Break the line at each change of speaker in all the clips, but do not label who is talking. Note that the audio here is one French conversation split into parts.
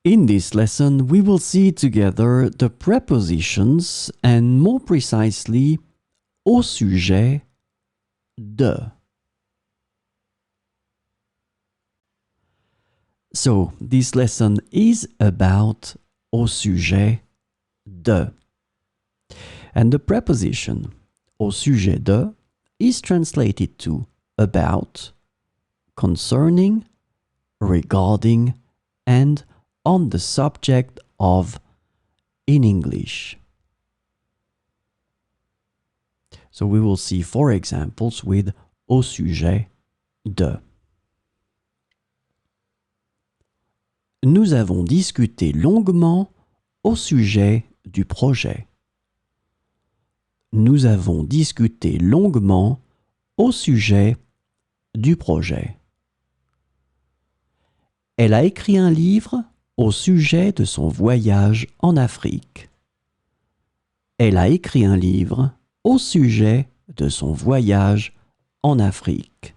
In this lesson, we will see together the prepositions and more precisely au sujet de. So, this lesson is about au sujet de. And the preposition au sujet de is translated to about, concerning, regarding, and on the subject of in English. So we will see 4 examples with au sujet de. Nous avons discuté longuement au sujet du projet. Nous avons discuté longuement au sujet du projet. Elle a écrit un livre au sujet de son voyage en Afrique. Elle a écrit un livre au sujet de son voyage en Afrique.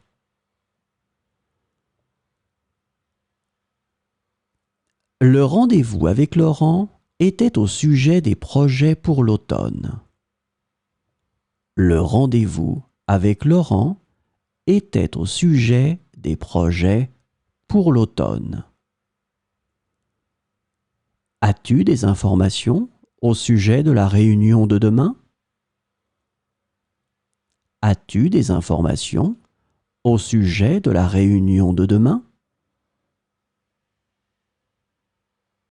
Le rendez-vous avec Laurent était au sujet des projets pour l'automne. Le rendez-vous avec Laurent était au sujet des projets pour l'automne. As-tu des informations au sujet de la réunion de demain? As-tu des informations au sujet de la réunion de demain?